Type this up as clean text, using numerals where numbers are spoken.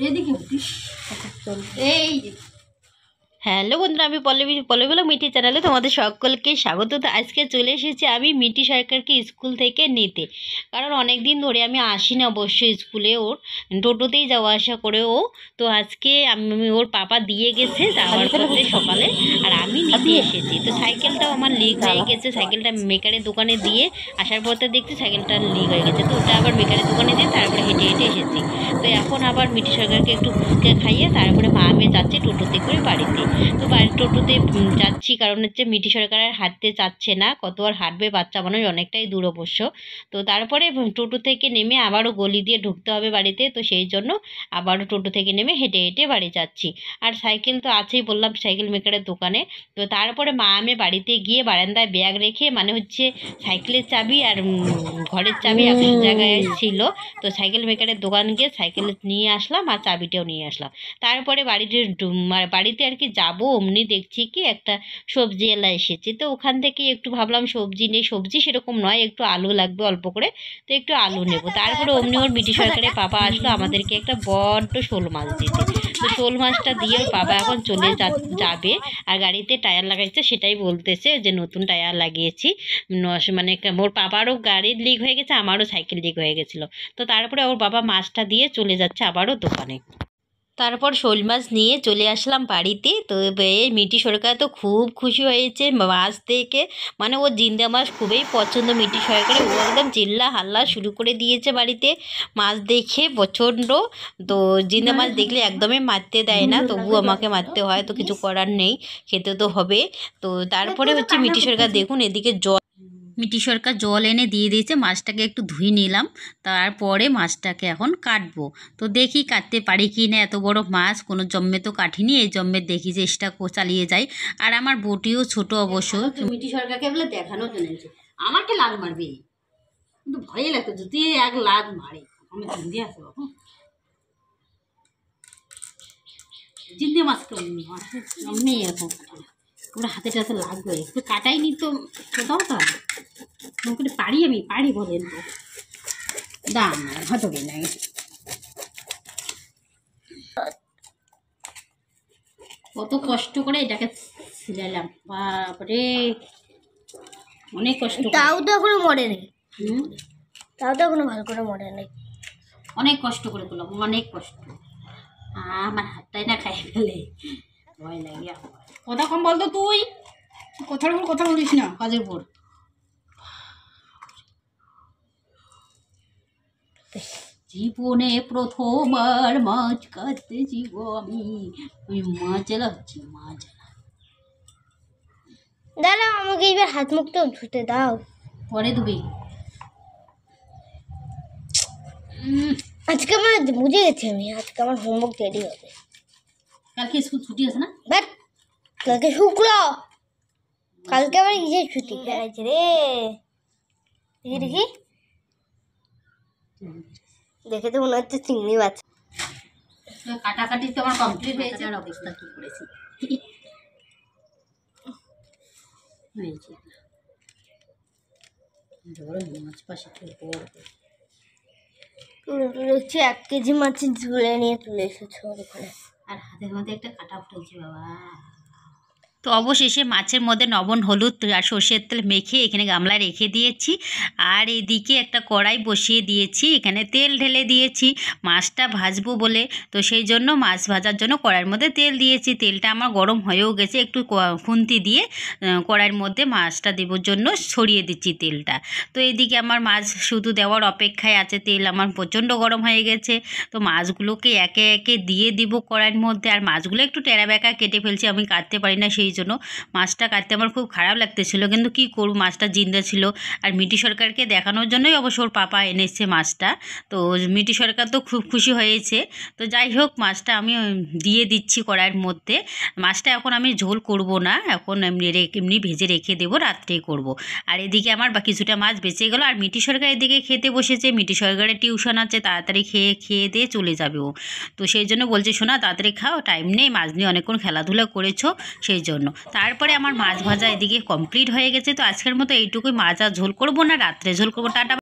এদিকে এই যে হ্যালো বন্ধুরা, আমি পল্লবী পল্লবী মিঠি চ্যানেলে তোমাদের সকলকে স্বাগত। তো আজকে চলে এসেছি আমি মিঠি সরকারকে স্কুল থেকে নিতে, কারণ অনেক দিন ধরে আমি আসি না অবশ্যই স্কুলে, ওর টোটোতেই যাওয়া আসা করে ও। তো আজকে আমি ওর পাপা দিয়ে গেছে যাওয়ার পথে সকালে, আর আমি নিতে এসেছি। তো সাইকেলটাও আমার লিক হয়ে গেছে, সাইকেলটা মেকারের দোকানে দিয়ে আসার পথে দেখছি সাইকেলটা লিক হয়ে গেছে। তো ওটা আবার মেকারের দোকানে দিয়ে তারপরে হেঁটে হেঁটে এসেছি। তো এখন আবার মিঠি সরকারকে একটু ফুচকা খাইয়ে তারপরে মা মেয়ে যাচ্ছি টোটোতে করে বাড়িতে। তো বাড়ির টোটোতে যাচ্ছি, কারণ হচ্ছে মিঠি সরকার আর হাঁটতে চাচ্ছে না, কত আর হাঁটবে, বাচ্চা মানুষ, অনেকটাই দূর অবশ্য। তো তারপরে টোটো থেকে নেমে আবারও গলি দিয়ে ঢুকতে হবে বাড়িতে, তো সেই জন্য আবারও টোটো থেকে নেমে হেঁটে হেঁটে বাড়ি যাচ্ছি। আর সাইকেল তো আছেই, বললাম সাইকেল মেকারের দোকানে। তো তারপরে মা আমি বাড়িতে গিয়ে বারান্দায় ব্যাগ রেখে, মানে হচ্ছে সাইকেলের চাবি আর ঘরের চাবি এক জায়গায় ছিল, তো সাইকেল মেকারের দোকান গিয়ে সাইকেল নিয়ে আসলাম আর চাবিটাও নিয়ে আসলাম। তারপরে বাড়িতে আর কি যাবো, অমনি দেখছি কি একটা সবজি এলা এসেছে। তো ওখান থেকে একটু ভাবলাম সবজি নেই, সবজি সেরকম নয়, একটু আলু লাগবে অল্প করে, তো একটু আলু নেব। তারপরে অমনি ওর মিঠি সরকারের পাপা আসলো আমাদেরকে একটা বড্ড শোল মাছ দিতে। তো শোল মাছটা দিয়ে ওর বাবা এখন চলে যাবে। আর গাড়িতে টায়ার লাগাইছে, সেটাই বলতেছে যে নতুন টায়ার লাগিয়েছি। মানে ওর বাবারও গাড়ির লিক হয়ে গেছে, আমারও সাইকেল লিক হয়ে গেছিলো। তো তারপরে ওর বাবা মাছটা দিয়ে চলে যাচ্ছে আবারও দোকানে। তারপর শোল মাছ নিয়ে চলে আসলাম বাড়িতে। তো মিঠি সরকার তো খুব খুশি হয়েছে মাছ দেখে, মানে ও জিন্দা মাছ খুবই পছন্দ মিঠি সরকারের। ও একদম চিল্লা হাল্লা শুরু করে দিয়েছে বাড়িতে মাছ দেখে প্রচণ্ড। তো জিন্দা মাছ দেখলে একদমই মারতে দেয় না, তবু আমাকে মারতে হয়, তো কিছু করার নেই, খেতে তো হবে। তো তারপরে হচ্ছে মিঠি সরকার দেখুন এদিকে মিঠি সরকার জল এনে দিয়ে দিয়েছে, মাছটাকে একটু ধুয়ে নিলাম, তারপরে মাছটাকে এখন কাটবো। তো দেখি কাটতে পারি কি না, এত বড় মাছ কোনো জম্মে তো কাটিনি, এই জম্মে দেখি চেষ্টা চালিয়ে যাই। আর আমার বটিও ছোট অবশ্য। মিঠি সরকারকে বলে দেখানোর জন্য আমাকে লাগ মারবে, কিন্তু ভয়ে লাগতো যদি এক লাগ মারে, আমি চিন্তি আছে বাবু জিন্দে মাছ আমি এখন ওরা হাতে টাতে লাগবে, একটু কাটাইনি তো কোথাও তো করে পারি, আমি পারি বলেন তো দাম হয়তো নাই। কত কষ্ট করে এটাকে সিলাইলাম, বাপরে অনেক কষ্ট। তাও তো এখনো মরে নেই, তাও তো এখনো ভালো করে মরে নেই, অনেক কষ্ট করে করলাম, অনেক কষ্ট। আমার হাতটাই না খাই ফেলে, ভয় লাগে আমার। কথা কম বলতো, তুই কথা বলিস না কাজের পর। জীবনে প্রথমবার মাছ কাটতে যাব আমি, মাছ জ্বালাচ্ছি মাছ। দাঁড়াও আমাকে এবার হাত মুখটা ধুতে দাও, পরে ধুবি। আজকে আমার বুঝে গেছি আমি, আজকে আমার হোমওয়ার্ক দেরি হবে। কালকে স্কুল ছুটি আছে না? বাট কালকে শুক্র, কালকে আবার ইজের ছুটি আছে রে। দেখি দেখি, দেখে তো মনে হচ্ছে চিংড়ি মাছ। কাটাকাটি তো আমার কমপ্লিট হয়েছে, আর অবস্থা কি করেছি মাছ পাশে দেখছি 1 কেজি মাছের ঝুলে নিয়ে তুলে এসেছো ওখানে, আর হাতের মধ্যে একটা কাটা ফুটেছে বাবা। তো অবশেষে মাছের মধ্যে লবণ হলুদ আর সর্ষের তেল মেখে এখানে গামলায় রেখে দিয়েছি। আর এদিকে একটা কড়াই বসিয়ে দিয়েছি, এখানে তেল ঢেলে দিয়েছি মাছটা ভাজবো বলে। তো সেই জন্য মাছ ভাজার জন্য কড়াইয়ের মধ্যে তেল দিয়েছি, তেলটা আমার গরম হয়েও গেছে, একটু খুন্তি দিয়ে কড়াইয়ের মধ্যে মাছটা দেওয়ার জন্য ছড়িয়ে দিচ্ছি তেলটা। তো এদিকে আমার মাছ শুধু দেওয়ার অপেক্ষায় আছে, তেল আমার প্রচণ্ড গরম হয়ে গেছে। তো মাছগুলোকে একে একে দিয়ে দিব কড়াইয়ের মধ্যে। আর মাছগুলো একটু টেরা বেঁকা কেটে ফেলছি, আমি কাটতে পারি না, সেই জন্য মাছটা কাটতে আমার খুব খারাপ লাগতেছিল, কিন্তু কি করব, মাছটা জিন্দা ছিল। আর মিঠি সরকারকে দেখানোর জন্যই অবশ্য ওর পাপা এনেছে মাছটা। তো মিঠি সরকার তো খুব খুশি হয়েছে। তো যাই হোক, মাছটা আমি দিয়ে দিচ্ছি কড়াইয়ের মধ্যে। মাছটা এখন আমি ঝোল করব না, এখন এমনি ভেজে রেখে দেবো, রাত্রেই করব। আর এদিকে আমার কিছুটা মাছ বেঁচে গেল। আর মিঠি সরকার এদিকে খেতে বসেছে, মিঠি সরকারের টিউশন আছে, তাড়াতাড়ি খেয়ে দিয়ে চলে যাবে ও। তো সেই জন্য বলছে শোনা তাড়াতাড়ি খাও, টাইম নেই, মাছ নিয়ে অনেকক্ষণ খেলাধুলা করেছো, সেই জন্য। তারপরে আমার মাছ ভাজা এদিকে কমপ্লিট হয়ে গেছে। তো আজকের মতো এইটুকুই, মাছ আর ঝোল করবো না, রাত্রে ঝোল করবো। টাটা।